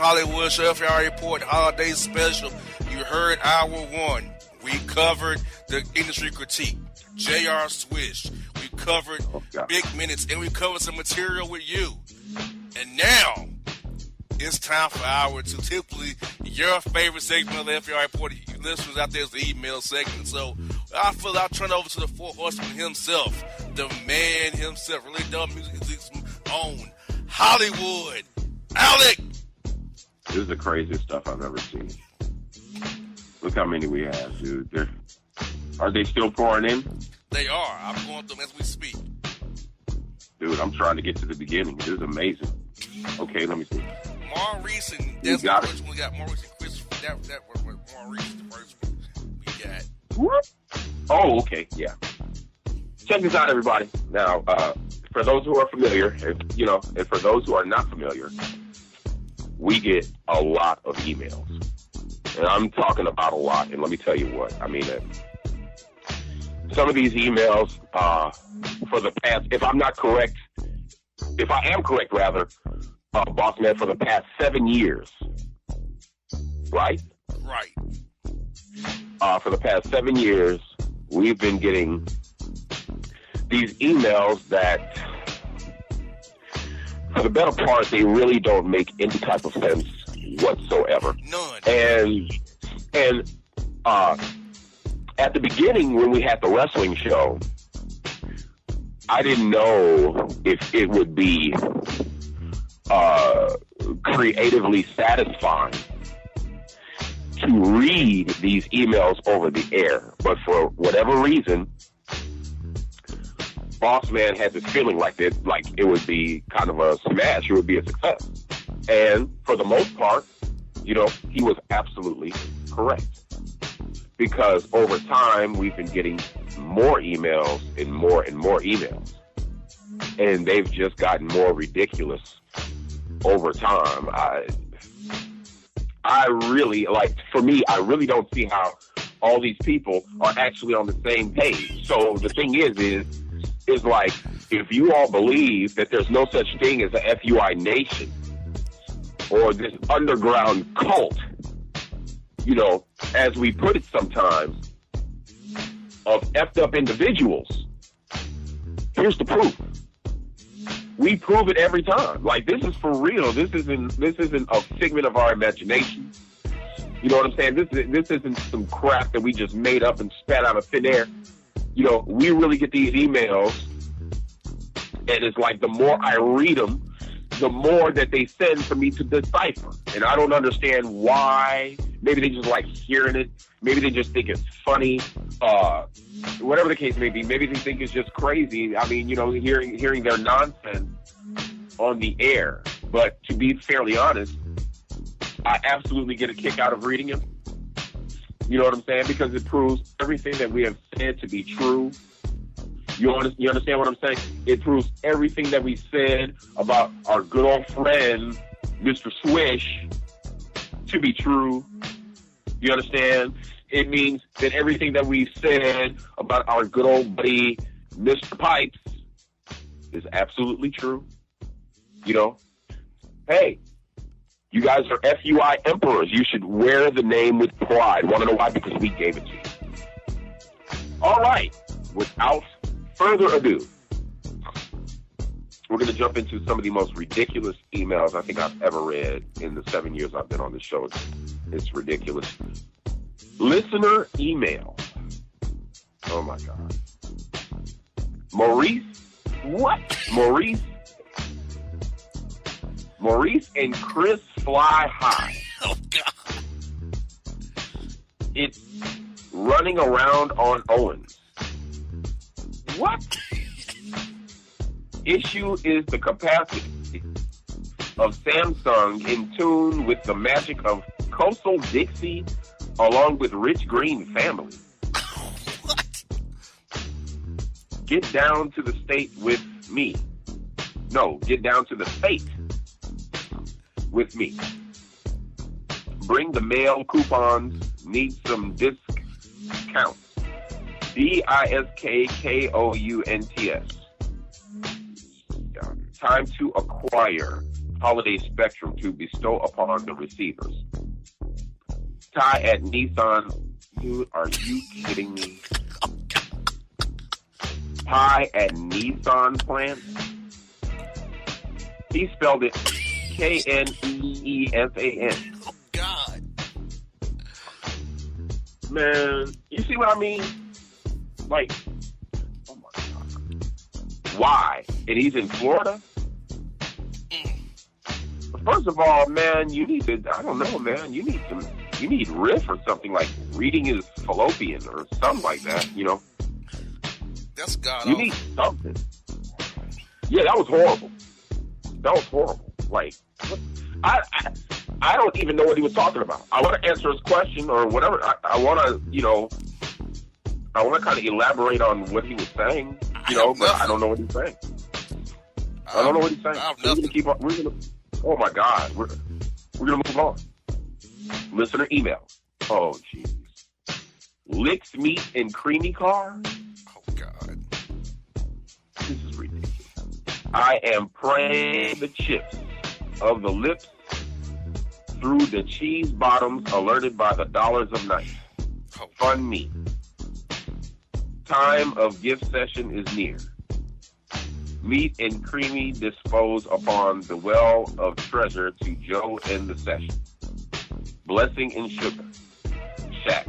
Hollywood FUI Report Holiday Special. You heard hour one. We covered the industry critique. J.R. Swish. We covered Big Minutes, and we covered some material with you. And now, it's time for hour two. Typically, your favorite segment of the FUI Report, you listeners out there, is the email segment. So, I feel I'll turn over to the four horsemen himself, the man himself, really done music's own, Hollywood Alec. This is the craziest stuff I've ever seen. Look how many we have, dude. Are they still pouring in? They are. I'm going through them as we speak. Dude, I'm trying to get to the beginning. This is amazing. Okay, let me see. Maurice and that's the first one we got. Maurice and Chris. That was Maurice, the first one we got. What? Oh, okay, yeah. Check this out, everybody. Now, for those who are familiar, and for those who are not familiar, we get a lot of emails. And I'm talking about a lot, and let me tell you what. I mean, some of these emails, for the past, if I am correct, Bossman, for the past 7 years, right? Right. For the past 7 years, we've been getting these emails that, for the better part, they really don't make any type of sense whatsoever. None. And at the beginning, when we had the wrestling show, I didn't know if it would be creatively satisfying to read these emails over the air. But for whatever reason, Bossman had this feeling like it would be kind of a smash, it would be a success. And for the most part, he was absolutely correct. Because over time, we've been getting more emails and more emails. And they've just gotten more ridiculous over time. I really, for me, I really don't see how all these people are actually on the same page. So the thing is like, if you all believe that there's no such thing as a FUI nation or this underground cult, as we put it sometimes, of effed up individuals, here's the proof. We prove it every time. Like, this is for real. This isn't a figment of our imagination. You know what I'm saying? This isn't some crap that we just made up and spat out of thin air. We really get these emails, and it's like the more I read them, the more that they send for me to decipher. And I don't understand why. Maybe they just like hearing it. Maybe they just think it's funny. Whatever the case may be. Maybe they think it's just crazy. I mean, hearing their nonsense on the air. But to be fairly honest, I absolutely get a kick out of reading them. You know what I'm saying? Because it proves everything that we have said to be true. You understand what I'm saying? It proves everything that we said about our good old friend, Mr. Swish, to be true. You understand? It means that everything that we said about our good old buddy, Mr. Pipes, is absolutely true. Hey, you guys are FUI emperors. You should wear the name with pride. Want to know why? Because we gave it to you. All right. Without further ado, we're going to jump into some of the most ridiculous emails I think I've ever read in the 7 years I've been on this show. It's ridiculous. Listener email. Oh, my God. Maurice? What? Maurice and Chris fly high. Oh, God. It's running around on Owens. What? Issue is the capacity of Samsung in tune with the magic of Coastal Dixie along with Rich Green family. What? Get down to the state with me. No, get down to the state with me. Bring the mail coupons. Need some discounts. DISKKOUNTS. Time to acquire holiday spectrum to bestow upon the receivers. Ty at Nissan, dude, are you kidding me? Ty at Nissan plant? He spelled it Kneesan. Oh, God. Man, you see what I mean? Like, oh my God. Why? And he's in Florida? First of all, man, you need to, I don't know, man, you need riff or something, like reading is fallopian or something like that, you know? That's God. You need something. Yeah, that was horrible. That was horrible. Like, I don't even know what he was talking about. I want to answer his question or whatever. I want to, I want to kind of elaborate on what he was saying, but I don't know what he's saying. I don't know what he's saying. We're going to keep on, oh my God, we're going to move on. Listener email. Oh, jeez. Licks meat and creamy car? Oh, God. This is ridiculous. I am praying the chips of the lips through the cheese bottoms alerted by the dollars of night. Oh. Fun me. Time of gift session is near. Meat and creamy dispose upon the well of treasure to Joe in the session. Blessing and sugar. Shaq.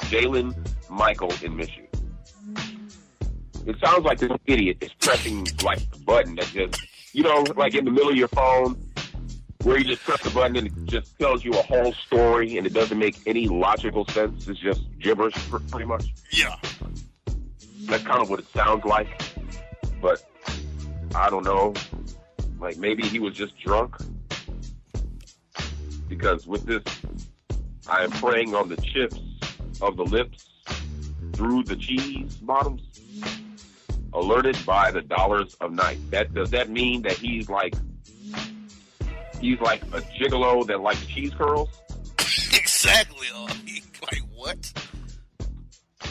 Jalen Michael in Michigan. It sounds like this idiot is pressing like the button that just, like in the middle of your phone, where you just press the button and it just tells you a whole story and it doesn't make any logical sense. It's just gibberish, pretty much. Yeah. That's kind of what it sounds like. But I don't know. Like maybe he was just drunk. Because with this, I am praying on the chips of the lips through the cheese bottoms, alerted by the dollars of night. Does that mean that he's like a gigolo that likes cheese curls? Exactly. Like what?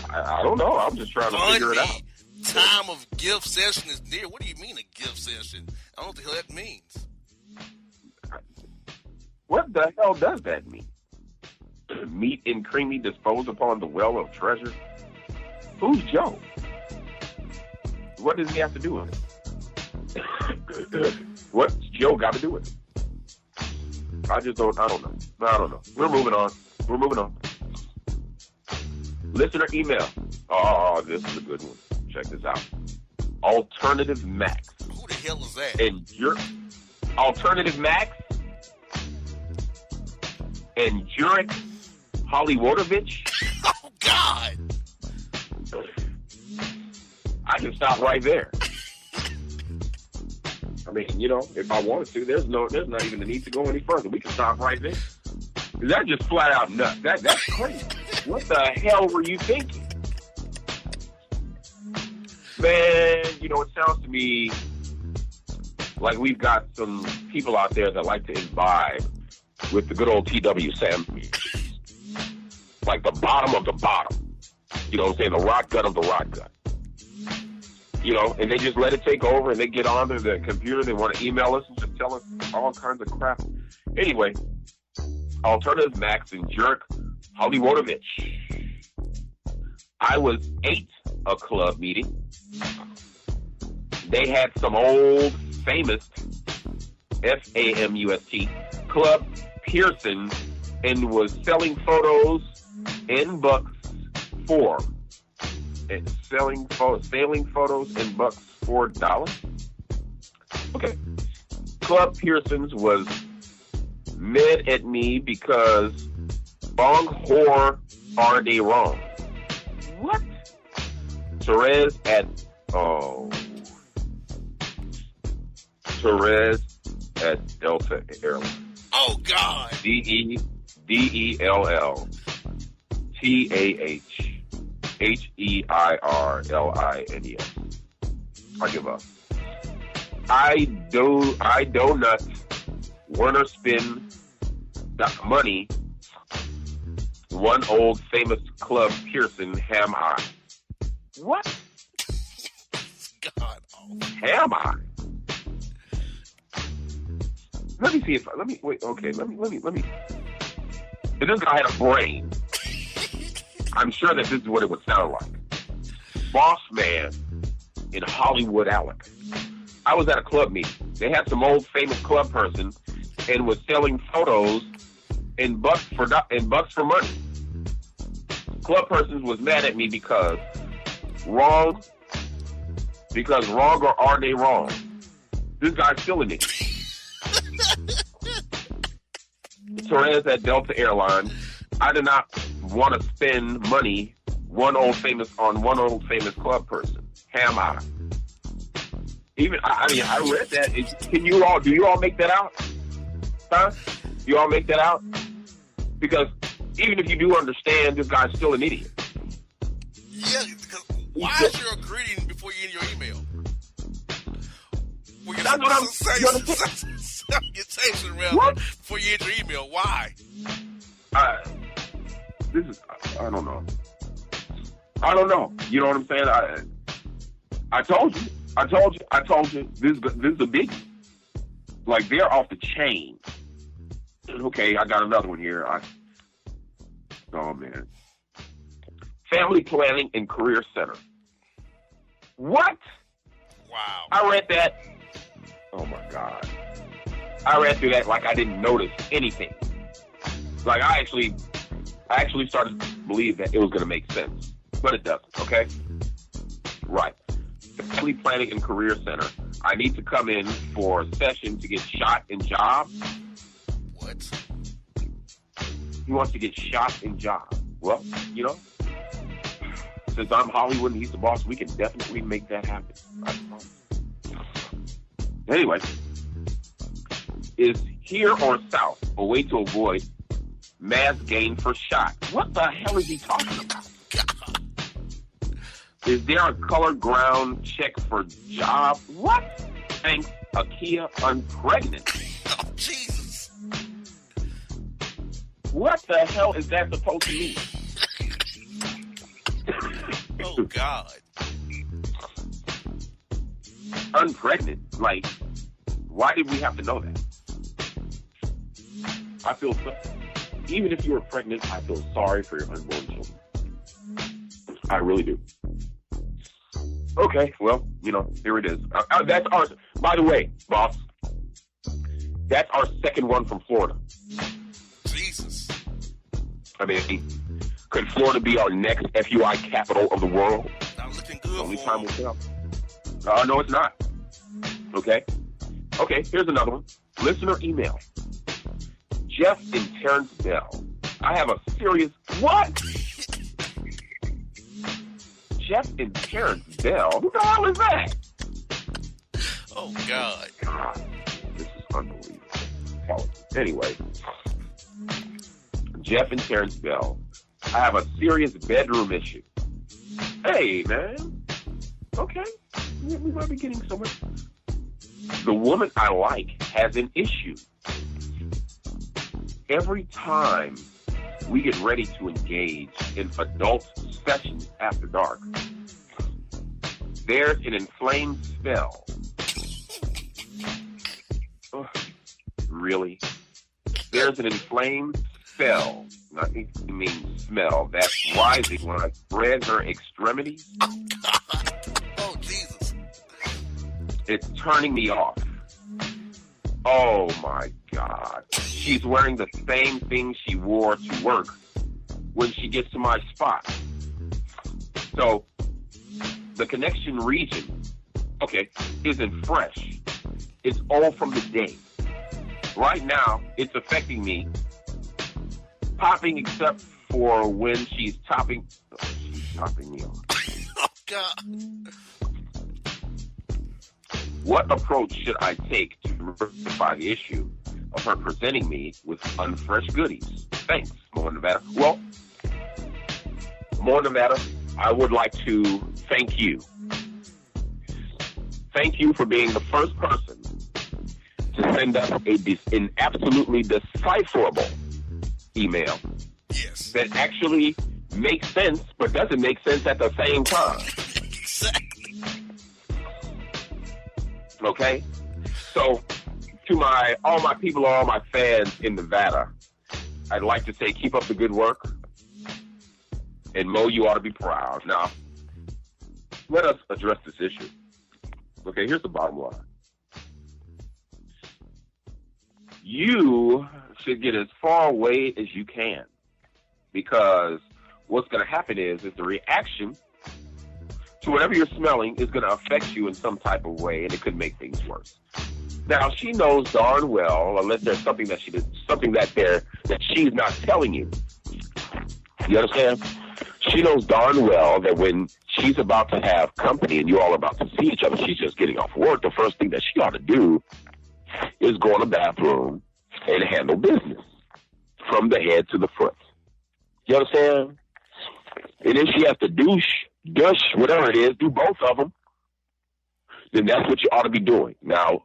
I don't know. I'm just trying to figure it out. Time of gift session is near. What do you mean a gift session? I don't know what the hell that means. What the hell does that mean? Meat and creamy dispose upon the well of treasure? Who's Joe? What does he have to do with it? What's Joe got to do with it? I don't know. We're moving on. Listener email. Oh, this is a good one. Check this out. Alternative Max. Who the hell is that? And Alternative Max and Jurek Hollywoodovich. Oh, God. I can stop right there. I mean, if I wanted to, there's not even the need to go any further. We can stop right there. That's just flat out nuts. That's crazy. What the hell were you thinking? Man, it sounds to me like we've got some people out there that like to imbibe with the good old T.W. Sanders. Like the bottom of the bottom. You know what I'm saying? The rock gut of the rock gut. And they just let it take over and they get onto the computer. They want to email us and just tell us all kinds of crap. Anyway, Alternative Max and Jerk Hollywoodovich. I was at a club meeting. They had some old famous FAMUST Club Pearson and was selling photos in bucks for selling photos in bucks for $. Okay. Club Pearson's was mad at me because bong whore are they wrong. What? Therese at Delta Airlines. Oh, God. DELLTHHEIRLINES. I give up. I do not wanna spend the money. One old famous Club Pearson ham I. What? God. Oh. Ham I? Let me see if let me wait. Okay, let me. If this guy had a brain, I'm sure that this is what it would sound like. Bossman in Hollywood Alec. I was at a club meeting. They had some old famous club person and was selling photos in bucks for money. Club person was mad at me because wrong or are they wrong? This guy's still an idiot. Torres at Delta Airlines. I did not want to spend money on one old famous club person. Am I? I read that. Do you all make that out? Huh? You all make that out? Because even if you do understand, this guy's still an idiot. Yeah, because why is there a greeting before you end your email? That's what I'm saying. Salutation rather before you end your email. Why? I don't know. I don't know. You know what I'm saying? I told you. This is a biggie. Like, they're off the chain. Okay, I got another one here. Oh, man. Family Planning and Career Center. What? Wow. I read that. Oh, my God. I read through that like I didn't notice anything. Like, I actually started to believe that it was going to make sense. But it doesn't, okay? Right. Family Planning and Career Center. I need to come in for a session to get shot in job. What? He wants to get shot in job. Well, since I'm Hollywood and he's the boss, we can definitely make that happen. Anyway, is here or south a way to avoid mass gain for shot? What the hell is he talking about? Is there a color ground check for job? What? Thanks, Akia, I'm pregnant. Oh, Jesus. What the hell is that supposed to mean? Oh, God. I'm pregnant. Like, why did we have to know that? I feel so. Even if you were pregnant, I feel sorry for your unborn children. I really do. Okay, well, here it is. That's our. By the way, boss, that's our second one from Florida. Jesus. I mean, could Florida be our next FUI capital of the world? Not looking good. Only time will tell. No, it's not. Okay, here's another one. Listener email. Jeff and Terrence Bell. I have a serious... What? Jeff and Terrence Bell? Who the hell is that? Oh, God. This is unbelievable. Anyway. Jeff and Terrence Bell. I have a serious bedroom issue. Hey, man. Okay. We might be getting somewhere. The woman I like has an issue. Every time we get ready to engage in adult sessions after dark, there's an inflamed spell. Oh, really? There's an inflamed spell, I think you mean smell, that's rising when I spread her extremities. Oh, God. Oh, Jesus. It's turning me off. Oh, my God. She's wearing the same thing she wore to work when she gets to my spot. So, the connection region, isn't fresh. It's all from the day. Right now, it's affecting me. Popping except for when she's topping me off. Oh, God. What approach should I take to rectify the issue of her presenting me with unfresh goodies? Thanks, More Nevada. Well, More Nevada, I would like to thank you. Thank you for being the first person to send us an absolutely decipherable email. Yes. That actually makes sense, but doesn't make sense at the same time. Exactly. Okay? So, to all my people, all my fans in Nevada, I'd like to say keep up the good work. And Mo, you ought to be proud. Now, let us address this issue. Okay, here's the bottom line. You should get as far away as you can, because what's going to happen is the reaction to whatever you're smelling is going to affect you in some type of way, and it could make things worse. Now, she knows darn well, unless there's something that she's not telling you. You understand? She knows darn well that when she's about to have company and you all are about to see each other, she's just getting off work. The first thing that she ought to do is go in the bathroom and handle business from the head to the foot. You understand? And if she has to douche, whatever it is, do both of them, then that's what you ought to be doing. Now,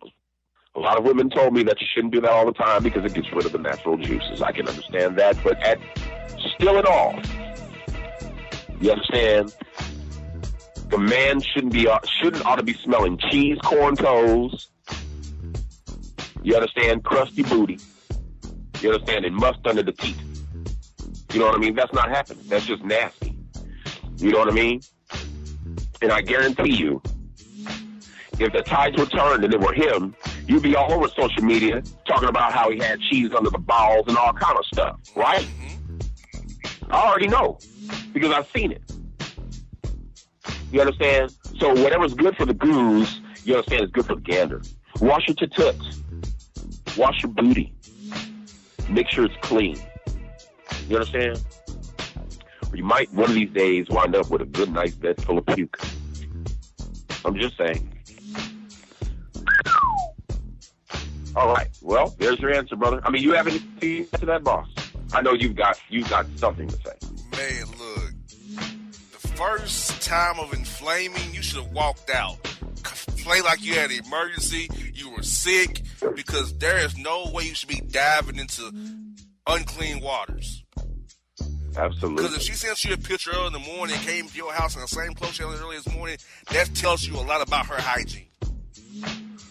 a lot of women told me that you shouldn't do that all the time because it gets rid of the natural juices. I can understand that, but still in all, you understand? The man ought to be smelling cheese, corn toes. You understand? Crusty booty. You understand? And must under the teeth. You know what I mean? That's not happening. That's just nasty. You know what I mean? And I guarantee you, if the tides were turned and it were him, you'd be all over social media talking about how he had cheese under the balls and all kind of stuff, right? I already know because I've seen it. You understand? So whatever's good for the goose, you understand, is good for the gander. Wash your toots. Wash your booty. Make sure it's clean. You understand? Or you might one of these days wind up with a good nice bed full of puke. I'm just saying. All right. Well, there's your answer, brother. I mean, you have anything to that, boss? I know you've got something to say. Man, look. The first time of inflaming, you should have walked out. Play like you had an emergency, you were sick, because there is no way you should be diving into unclean waters. Absolutely. Because if she sent you a picture early in the morning and came to your house in the same clothes she had early this morning, that tells you a lot about her hygiene.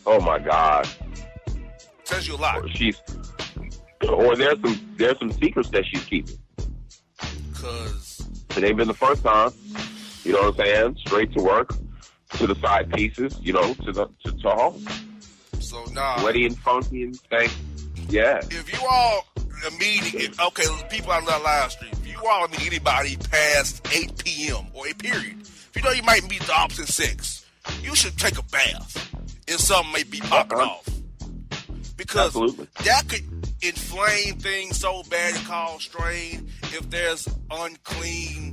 Oh my God. Tells you a lot. Or there's some secrets that she's keeping. Because it ain't been the first time. You know what I'm saying? Straight to work, to the side pieces, you know, to home. So nah. Sweaty and funky and stank. Yeah. If you all meeting, okay, people on the live stream, if you all meet anybody past 8 p.m. or a period, if you know you might meet the opposite sex, you should take a bath. And something may be popping off. Because Absolutely. that could inflame things so bad it cause strain if there's unclean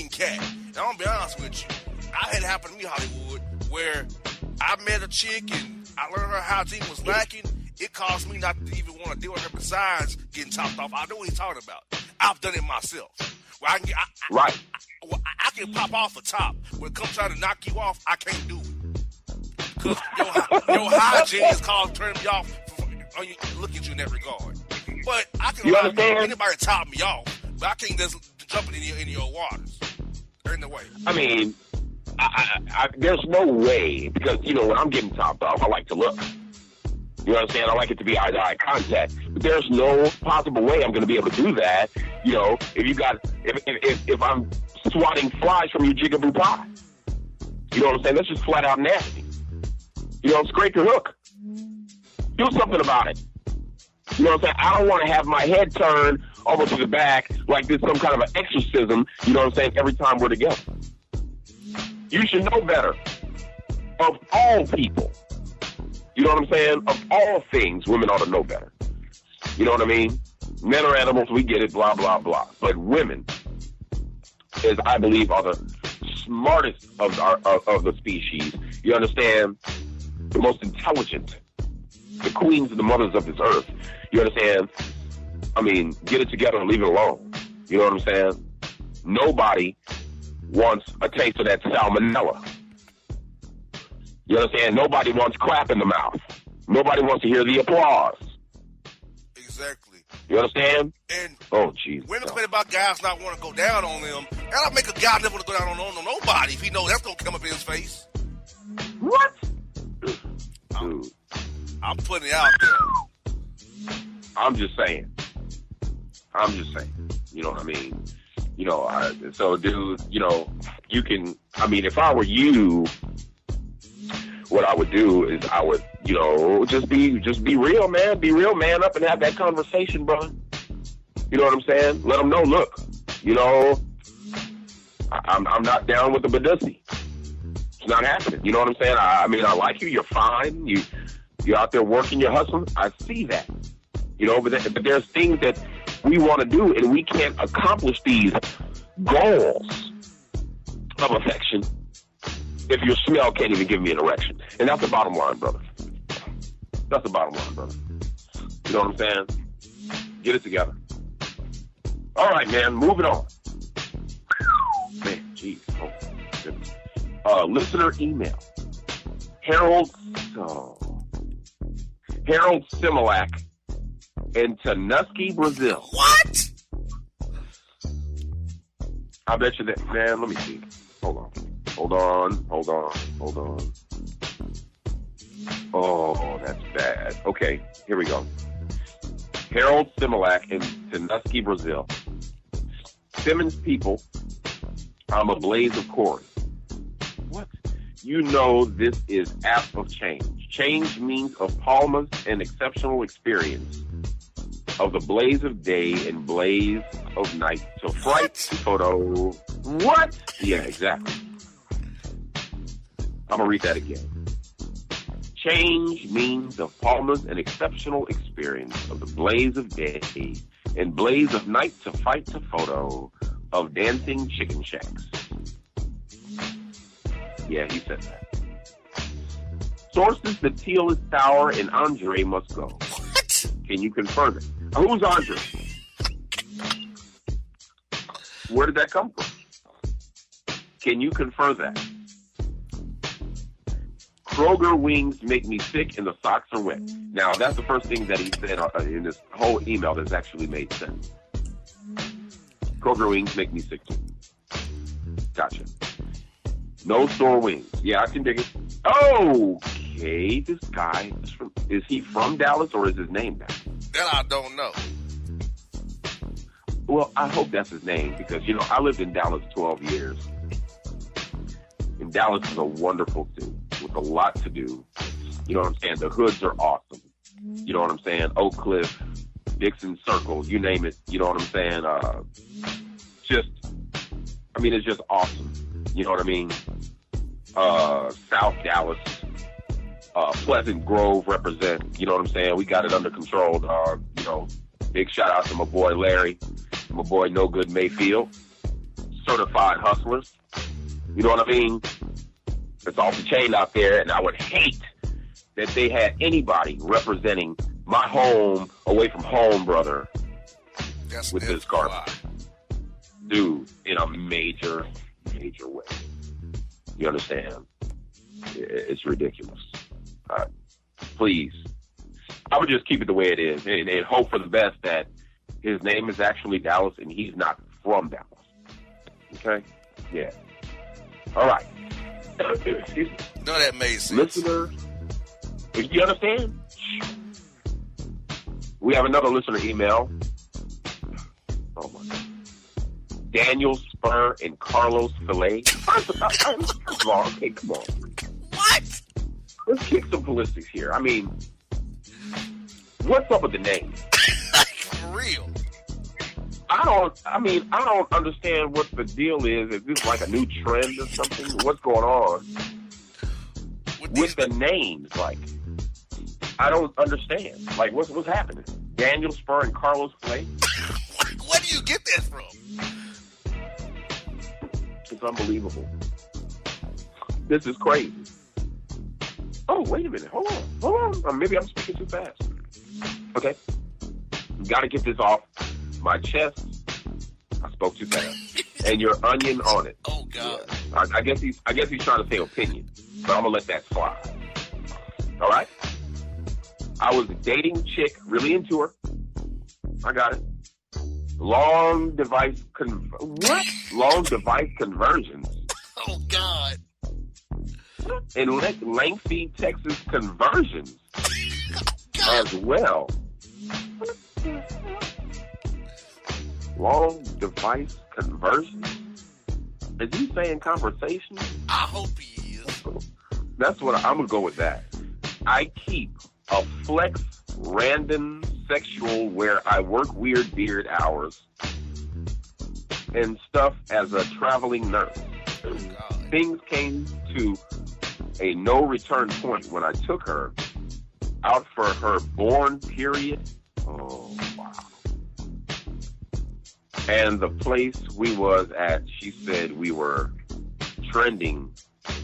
cat. And I'm gonna be honest with you. I had it happen to me, Hollywood, where I met a chick and I learned her hygiene was lacking. It caused me not to even want to deal with her besides getting topped off. I know what he's talking about. I've done it myself. Where I can pop off a top. When it comes trying to knock you off, I can't do it. Because your hygiene is called turning me off or look at you in that regard. But I can allow anybody to top me off, but I can't just jump into your waters. Or in the way. I mean, there's no way, because, you know, when I'm getting topped off, I like to look. You understand? I like it to be eye-to-eye contact. But there's no possible way I'm going to be able to do that, you know, if I'm swatting flies from your jigaboo pie. You know what I'm saying? That's just flat out nasty. You know, scrape your hook. Do something about it. You know what I'm saying? I don't want to have my head turned over to the back like this some kind of an exorcism, you know what I'm saying, every time we're together. You should know better. Of all people. You know what I'm saying? Of all things, women ought to know better. You know what I mean? Men are animals, we get it, blah, blah, blah. But women, as I believe, are the smartest of the species. You understand? The most intelligent. The queens and the mothers of this earth. You understand? I mean, get it together and leave it alone. You know what I'm saying? Nobody wants a taste of that salmonella. You understand? Nobody wants crap in the mouth. Nobody wants to hear the applause. Exactly. You understand? And oh, jeez. Women complain about guys not want to go down on them. That'll make a guy never want to go down on nobody if he knows that's going to come up in his face. What? Dude. I'm putting it out there. I'm just saying. You know what I mean? You know, so dude, you know, you can, I mean, if I were you, what I would do is I would, you know, just be real, man. Be real, man up and have that conversation, brother. You know what I'm saying? Let them know, look, you know, I'm not down with the Badussy. It's not happening. You know what I'm saying? I mean, I like you. You're fine. You're out there working, you're hustling. I see that. You know, but there's things that we want to do, and we can't accomplish these goals of affection if your smell can't even give me an erection. And that's the bottom line, brother. That's the bottom line, brother. You know what I'm saying? Get it together. All right, man, moving on. Man, jeez. Oh, goodness. Listener email. Harold Similac in Tenuski, Brazil. What? I bet you that, man, let me see. Hold on. Oh, that's bad. Okay, here we go. Harold Similac in Tenuski, Brazil. Simmons people, I'm a blaze of chorus. What? You know this is app of change. Change means of Palma's an exceptional experience of the blaze of day and blaze of night. So fright photo. What? Yeah, exactly. I'm going to read that again. Change means of Palma's an exceptional experience of the blaze of day and blaze of night to fight to photo of dancing chicken shacks. Yeah, he said that. Sources, the teal is sour and Andre must go. What? Can you confirm it? Who's Andre? Where did that come from? Can you confirm that? Kroger wings make me sick and the socks are wet. Now, that's the first thing that he said in this whole email that's actually made sense. Kroger wings make me sick too. Gotcha. No store wings. Yeah, I can dig it. Okay, this guy is he from Dallas or is his name Dallas? That I don't know. Well, I hope that's his name because, you know, I lived in Dallas 12 years. And Dallas is a wonderful city with a lot to do. You know what I'm saying? The hoods are awesome. You know what I'm saying? Oak Cliff, Dixon Circle, you name it. You know what I'm saying? It's just awesome. You know what I mean? South Dallas, Pleasant Grove represent. You know what I'm saying? We got it under control, dog. You know, big shout out to my boy Larry, my boy No Good Mayfield, certified hustlers. You know what I mean? It's off the chain out there, and I would hate that they had anybody representing my home away from home, brother, with this garbage. Dude, in a major way. You understand? It's ridiculous. Please. I would just keep it the way it is and hope for the best that his name is actually Dallas and he's not from Dallas. Okay? Yeah. All right. Excuse me. No, that made sense. Listener, you understand? We have another listener email. Oh, my God. Daniel Spur and Carlos Filet. First of all, okay, come on. What? Let's kick some ballistics here. I mean, what's up with the name? For real. I don't understand what the deal is. Is this like a new trend or something? What's going on with the names? Like, I don't understand. Like, what's happening? Daniel Spur and Carlos Filet? Where do you get that from? It's unbelievable. This is crazy. Oh, wait a minute. Hold on. Maybe I'm speaking too fast. Okay. Got to get this off my chest. I spoke too fast. And your onion on it. Oh, God. Yeah. I guess he's trying to say opinion, but I'm gonna let that slide. All right. I was dating a chick, really into her. I got it. Long device conversions. Oh, God. And lengthy Texas conversions. as well. Long device conversion? Is he saying conversation? I hope he is. That's what I'm going to go with that. I keep a flex random sexual where I work weird beard hours and stuff as a traveling nurse. Things came to a no return point when I took her out for her born period. Oh, wow. And the place we was at, she said we were trending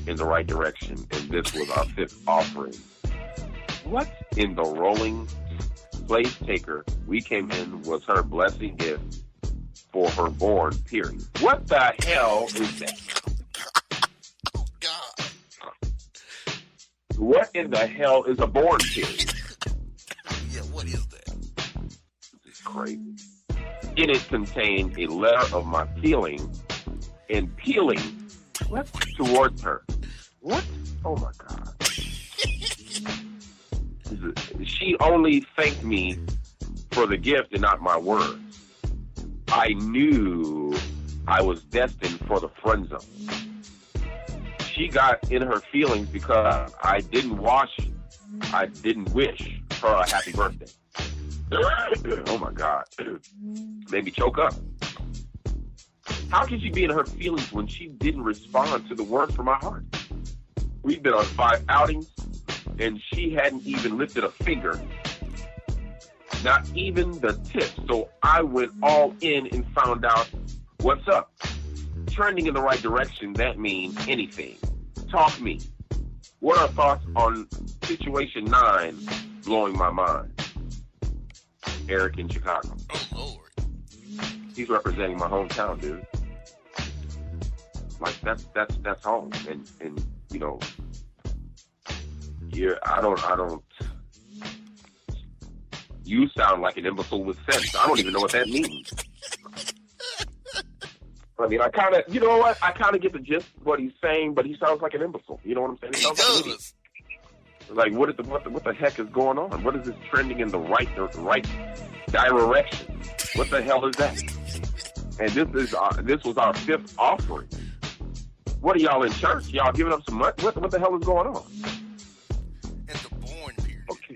in the right direction, and this was our 5th offering. What in the rolling place taker we came in was her blessing gift for her born period. What the hell is that? Oh, God. What in the hell is a born period? Yeah, what is that? This is crazy. In it contained a letter of my feeling and peeling towards her. What? Oh my God. She only thanked me for the gift and not my words. I knew I was destined for the friend zone. She got in her feelings because I didn't wish her a happy birthday. Oh my God. Made me choke up. How can she be in her feelings when she didn't respond to the words from my heart? We've been on 5 outings and she hadn't even lifted a finger. Not even the tip. So I went all in and found out what's up. Trending in the right direction, that means anything. Talk me. What are thoughts on situation 9 blowing my mind? Eric in Chicago. Oh, Lord. He's representing my hometown, dude. Like that's home. And you know, I don't you sound like an imbecile with sense. I don't even know what that means. I mean, I kind of get the gist of what he's saying, but he sounds like an imbecile. You know what I'm saying? He sounds like an idiot. Like, what the heck is going on? What is this trending in the right direction? What the hell is that? And this was our 5th offering. What are y'all in church? Y'all giving up some money? What the hell is going on? And the born period. Okay.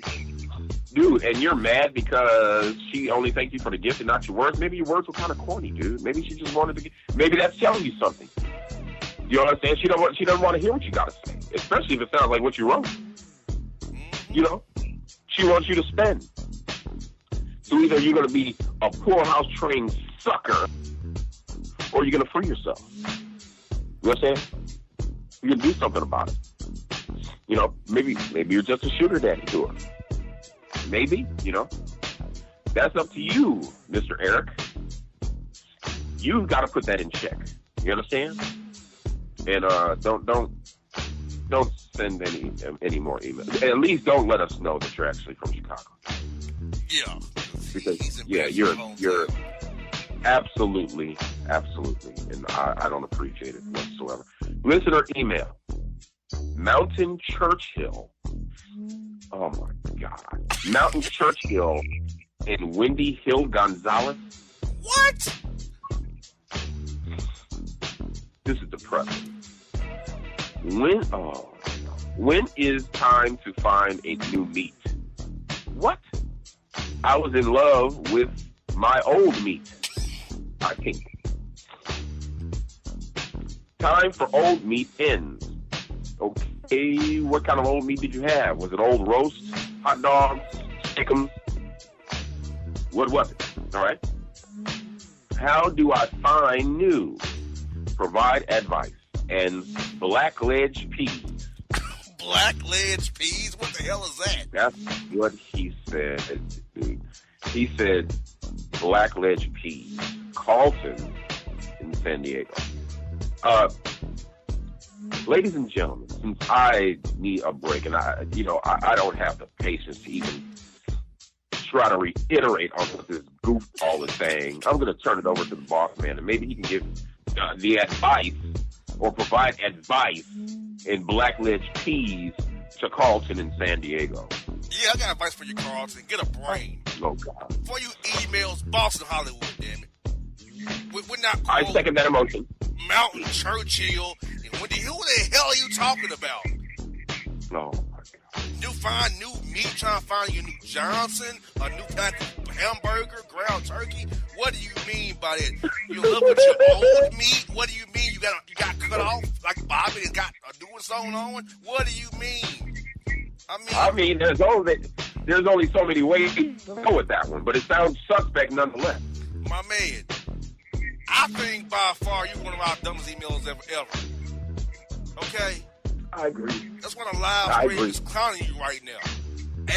Dude, and you're mad because she only thanked you for the gift and not your words? Maybe your words were kind of corny, dude. Maybe she just wanted to maybe that's telling you something. You understand? She doesn't want to hear what you got to say, especially if it sounds like what you wrote. You know? She wants you to spend. So either you're going to be a poorhouse trained sucker or you're going to free yourself. You know what I'm saying? You're going to do something about it. You know, maybe you're just a sugar daddy to her. Maybe, you know. That's up to you, Mr. Eric. You've got to put that in check. You understand? And don't send any more emails. At least don't let us know that you're actually from Chicago. Yeah. Because you're absolutely, and I don't appreciate it whatsoever. Listener email. Mountain Churchill. Oh my God. Mountain Churchill and Wendy Hill Gonzalez. What? This is depressing. When is time to find a new meat? What? I was in love with my old meat, I think. Time for old meat ends. Okay, what kind of old meat did you have? Was it old roast, hot dogs, steakums? What was it? All right. How do I find new? Provide advice. And blackledge peas. Blackledge peas? What the hell is that? That's what he said, dude. He said blackledge peas. Carlton in San Diego. Ladies and gentlemen, since I need a break and I don't have the patience to even try to reiterate on what this goofball is saying, I'm going to turn it over to the boss man and maybe he can give the advice or provide advice in blackledge peas to Carlton in San Diego. Yeah, I got advice for you, Carlton. Get a brain. Oh, God. For you emails, Boston, Hollywood, damn it. We're not I second that emotion. Mountain Churchill. And who the hell are you talking about? Oh, my God. Find new meat, trying to find you new Johnson, a new pack of hamburger, ground turkey. What do you mean by that? You in love with your old meat? What do you mean? You got cut off like Bobby and got a doing something on? What do you mean? I mean, there's only so many ways to go with that one, but it sounds suspect nonetheless. My man, I think by far you're one of our dumbest emails ever. Okay? I agree. That's what a live stream is clowning you right now.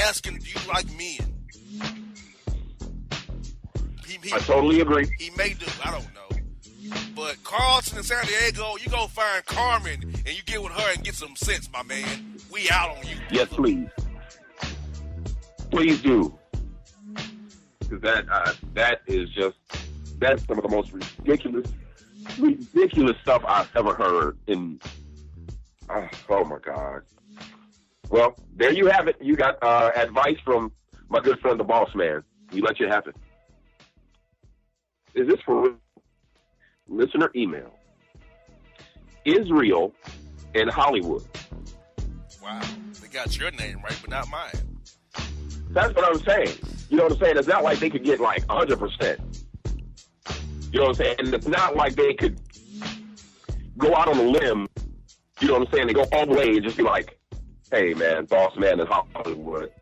Asking, do you like men? I totally agree. He may do. I don't know. But Carlton in San Diego, you go find Carmen and you get with her and get some sense, my man. We out on you. Yes, please. Please do. Because that's some of the most ridiculous stuff I've ever heard in. Oh my God. Well, there you have it. You got advice from my good friend, the Bossman. We let you have it. Is this for listener email? Israel in Hollywood. Wow. They got your name right, but not mine. That's what I'm saying. You know what I'm saying? It's not like they could get like 100%. You know what I'm saying? And it's not like they could go out on a limb. You know what I'm saying? They go all the way and just be like, hey, man, Bossman in Hollywood.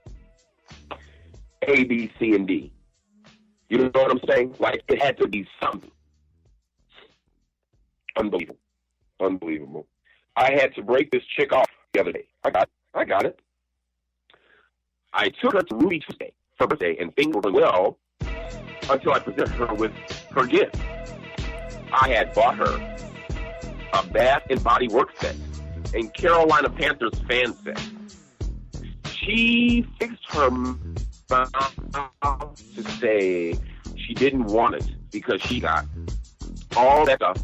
A, B, C, and D. You know what I'm saying? Like, it had to be something. Unbelievable. I had to break this chick off the other day. I got it. I took her to Ruby Tuesday for her birthday, and things were going well until I presented her with her gift. I had bought her a Bath and Body Works set and Carolina Panthers fan set. She fixed her mouth to say she didn't want it because she got all that stuff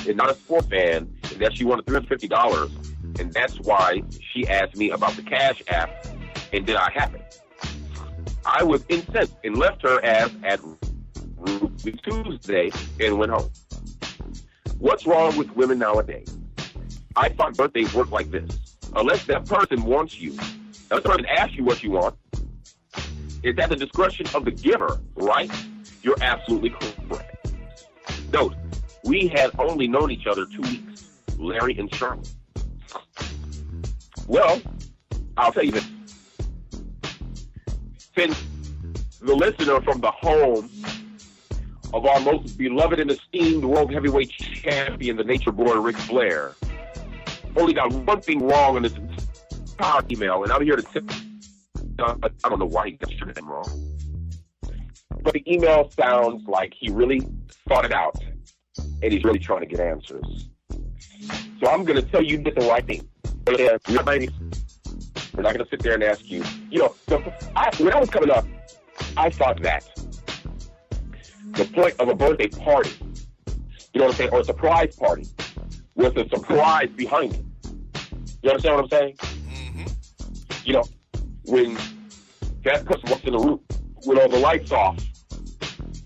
and not a sports fan, and that she wanted $350, and that's why she asked me about the Cash App, and did I have it? I was incensed and left her ass at Ruby Tuesday and went home. What's wrong with women nowadays? I thought birthdays work like this. Unless that person wants you, unless the person asks you what you want, it's at the discretion of the giver, right? You're absolutely correct. Note, we had only known each other 2 weeks, Larry and Charlotte. Well, I'll tell you this. Since the listener from the home of our most beloved and esteemed world heavyweight champion, the Nature Boy, Ric Flair, only got one thing wrong in this entire email, and I'm here to tell you, I don't know why he got your name wrong. But the email sounds like he really thought it out, and he's really trying to get answers. So I'm going to tell you did the right thing. We're not going to sit there and ask you. You know, when I was coming up, I thought that the point of a birthday party, you know what I'm saying, or a surprise party, was the surprise behind it. You understand what I'm saying? Mm-hmm. You know, when that person walks in the room with all the lights off,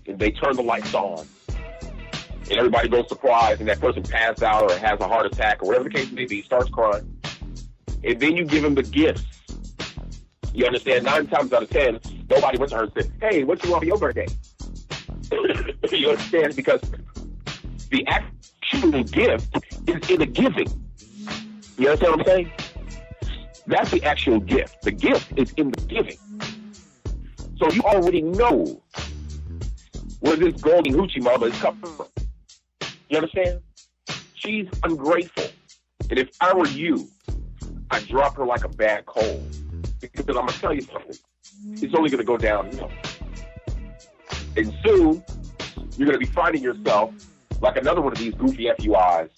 and they turn the lights on, and everybody goes surprised, and that person passes out or has a heart attack or whatever the case may be, starts crying, and then you give them the gifts. You understand? 9 times out of 10, nobody went to her and said, hey, what you want for your birthday? You understand? Because the actual gift is in the giving. You understand what I'm saying? That's the actual gift. The gift is in the giving. So you already know where this golden hoochie mama is coming from. You understand? She's ungrateful. And if I were you, I'd drop her like a bad coal. Because I'm going to tell you something. It's only going to go downhill. And soon, you're going to be finding yourself like another one of these goofy FUIs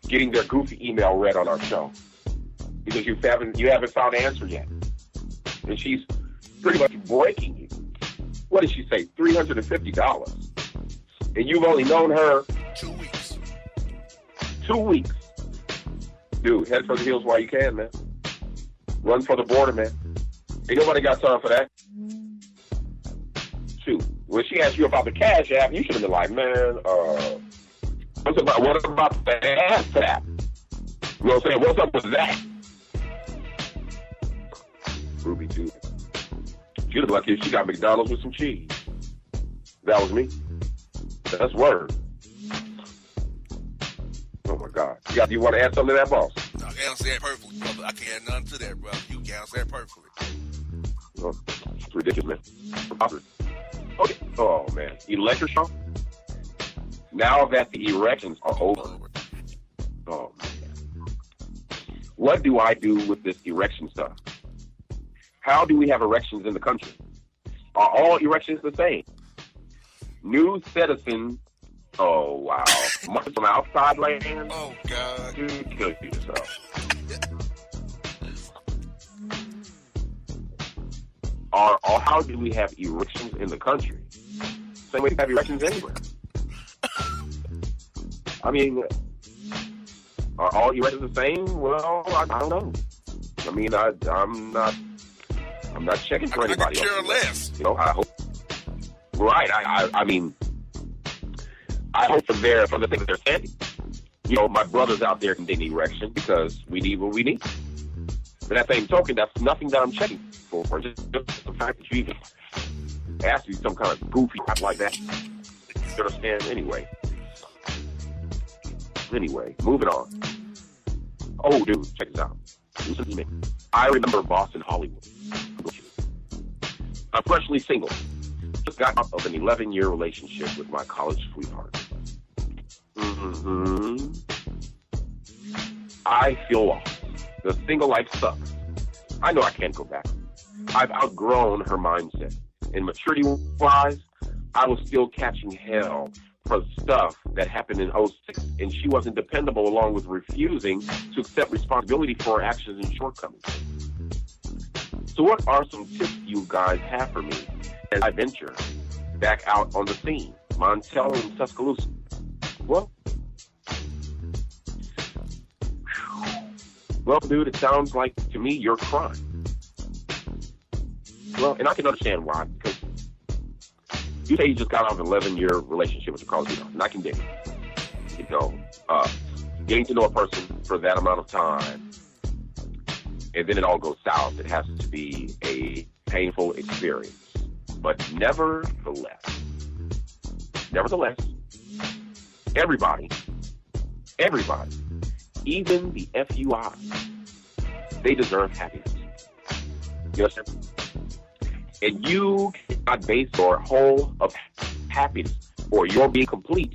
getting their goofy email read on our show. Because you haven't found an answer yet. And she's pretty much breaking you. What did she say? $350. And you've only known her 2 weeks. 2 weeks. Dude, head for the hills while you can, man. Run for the border, man. Ain't nobody got time for that. Shoot. When she asked you about the Cash App, you should have been like, man, what about the ass app? You know what I'm saying? What's up with that? Ruby, too. She'd have been like, if she got McDonald's with some cheese. That was me. That's word. Oh, my God. You want to add something to that, boss? No, I answer that perfectly, brother. I can't add nothing to that, brother. You can answer that perfectly. Oh, it's ridiculous, man. Okay. Oh, man. Electric shock? Now that the erections are over. Oh, man. What do I do with this erection stuff? How do we have erections in the country? Are all erections the same? New citizens. Oh, wow. Money from outside land. Oh, God. You kill yourself. Or how do we have erections in the country? Same way we have erections anywhere. I mean, are all erections the same? Well, I don't know. I mean, I'm not checking for anybody else. I could care less. You know, I hope. Right. I mean, I hope for the things that they're saying. You know, my brother's out there can dig erection because we need what we need. But that same token, that's nothing that I'm checking for. Just the fact that you even ask me some kind of goofy crap like that. You understand? Anyway, moving on. Oh, dude, check this out. Listen to me. I remember Boston, Hollywood. I'm freshly single. Just got out of an 11-year relationship with my college sweetheart. I feel lost. The single life sucks. I know I can't go back. I've outgrown her mindset. And maturity-wise, I was still catching hell for stuff that happened in '06, and she wasn't dependable, along with refusing to accept responsibility for her actions and shortcomings. So what are some tips you guys have for me as I venture back out on the scene? Montel and Tuscaloosa. Well, dude, it sounds like to me you're crying. Well, and I can understand why, because you say you just got out of an 11-year relationship with your college sweetheart, and I can dig it. You know, getting to know a person for that amount of time, and then it all goes south. It has to be a painful experience. But nevertheless, everybody, even the FUI, they deserve happiness. You understand? And you cannot base your whole of happiness or your being complete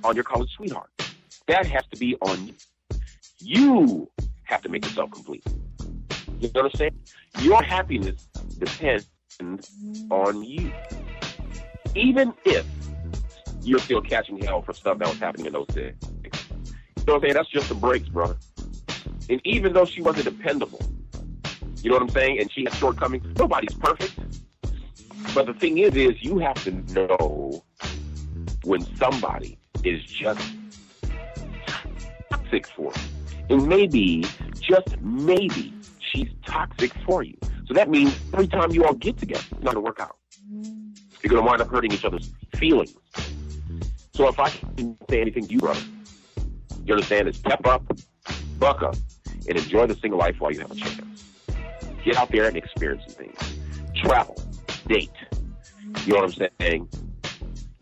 on your college sweetheart. That has to be on you. You have to make yourself complete. You understand? Your happiness depends on you. Even if you're still catching hell for stuff that was happening in those days. You know what I'm saying? That's just the breaks, brother. And even though she wasn't dependable, you know what I'm saying? And she had shortcomings. Nobody's perfect. But the thing is you have to know when somebody is just toxic for you. And maybe, just maybe, she's toxic for you. So that means every time you all get together, it's not going to work out. You're going to wind up hurting each other's feelings. So if I can say anything to you, brother, you understand, is step up, buck up, and enjoy the single life while you have a chance. Get out there and experience some things. Travel. Date. You know what I'm saying?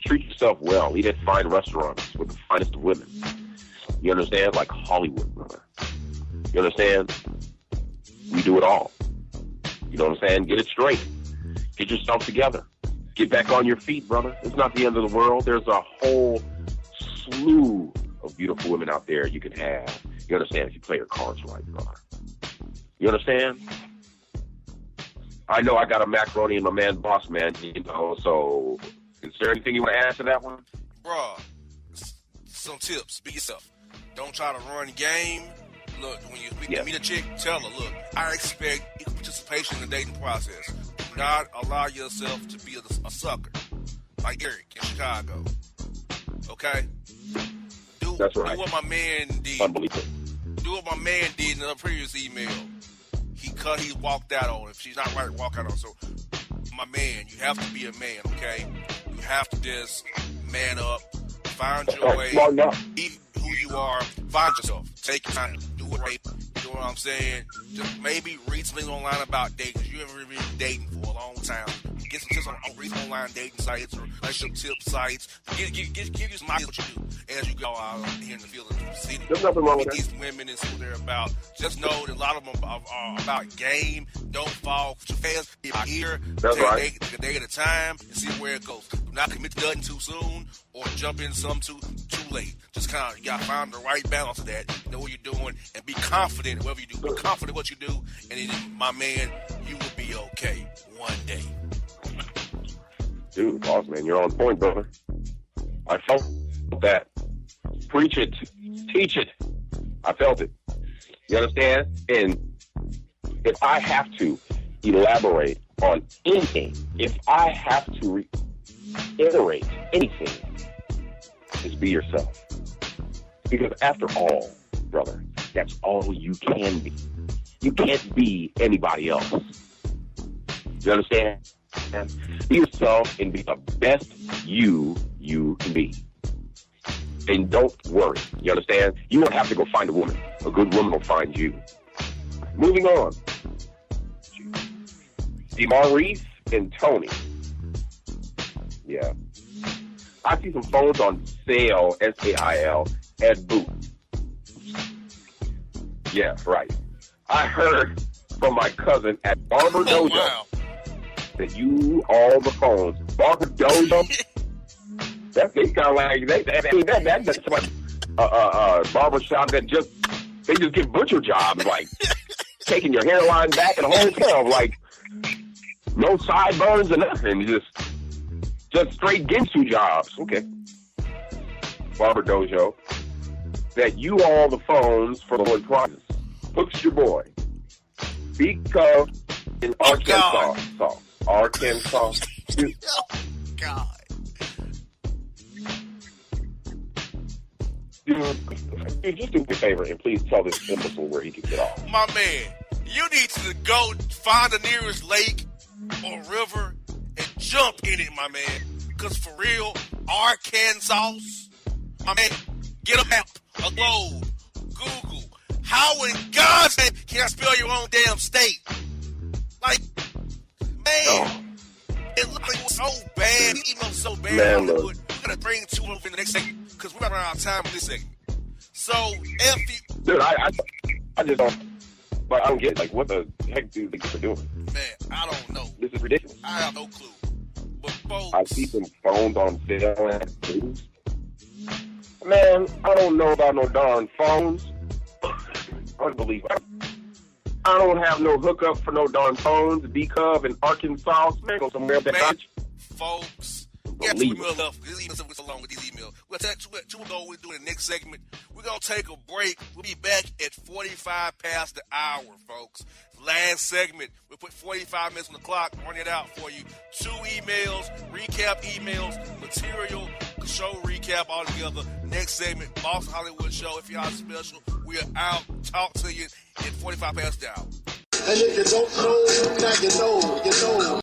Treat yourself well. Eat at fine restaurants with the finest of women. You understand? Like Hollywood, brother. You understand? We do it all. You know what I'm saying? Get it straight. Get yourself together. Get back on your feet, brother. It's not the end of the world. There's a whole slew of beautiful women out there you can have. You understand? If you play your cards right, brother. You understand? I know I got a macaroni and my man Bossman, you know, so is there anything you want to add to that one? Bruh, some tips. Be yourself. Don't try to run game. Look, when you meet a chick, tell her, look, I expect equal participation in the dating process. Do not allow yourself to be a sucker, like Eric in Chicago. Okay? That's right. Do what my man did. Unbelievable. Do what my man did in the previous email. He because he walked out on. If she's not right, walk out on. So, my man, you have to be a man, okay? You have to just man up, find your way, be who you are, find yourself, take your time, do it right. You know what I'm saying? Just maybe read something online about dating, because you haven't really been dating for a long time. Get some tips on read some online dating sites or relationship tip sites. Give you some ideas what you do as you go out here in the field of the city. There's nothing wrong with these women and see what they're about. Just know that a lot of them are about game. Don't fall fast. Get here, take a day at a time, and see where it goes. Do not commit to nothing too soon or jump in some too late. Just kind of, you got to find the right balance of that. Know what you're doing and be confident in whatever you do. Be confident in what you do, and then, my man, you will be okay one day. Dude, Bossman, you're on point, brother. I felt that. Preach it. Teach it. I felt it. You understand? And if I have to elaborate on anything, if I have to reiterate anything, just be yourself. Because after all, brother, that's all you can be. You can't be anybody else. You understand? Be yourself and be the best you can be. And don't worry. You understand? You won't have to go find a woman. A good woman will find you. Moving on. Maurice and Tony. Yeah. I see some phones on sale, SAIL, at Boots. Yeah, right. I heard from my cousin at Barber Dojo. Wow. That you all the phones, Barber Dojo. That's kind of like that's like barber shop that they just get butcher jobs, like taking your hairline back and the whole thing, like no sideburns or nothing, just straight Ginsu jobs. Okay, Barber Dojo. That you all the phones for the Lord prizes. Hooks your boy. Because in Arkansas. Arkansas. Oh, God. Dude, just do me a favor and please tell this imbecile where he can get off. My man, you need to go find the nearest lake or river and jump in it, my man. Because for real, Arkansas, my man, get a map, a globe, Google. How in God's name can I spell your own damn state? Like, man, it looked like it was so bad. He emailed so bad. Man, We're going to bring two of them in the next segment because we're running out of time in this segment. So, Dude, I just don't, but I don't get, like, what the heck do you think they're doing? Man, I don't know. This is ridiculous. I have no clue. But, folks, I see some phones on sale at Boots. Man, I don't know about no darn phones. Unbelievable. I don't have no hookup for no darn phones. D-Cub in Arkansas. Man, go somewhere that country. Folks, yeah, two emails left. This email is along with these emails. We'll take two ago. We'll do the next segment. We're going to take a break. We'll be back at 45 past the hour, folks. Last segment. We'll put 45 minutes on the clock, run it out for you. 2 emails, recap emails, material, show recap all together. Next segment, Boss Hollywood Show, FUI Special. We are out. Talk to you at 45 past the hour. And if you don't know, now you know, you know.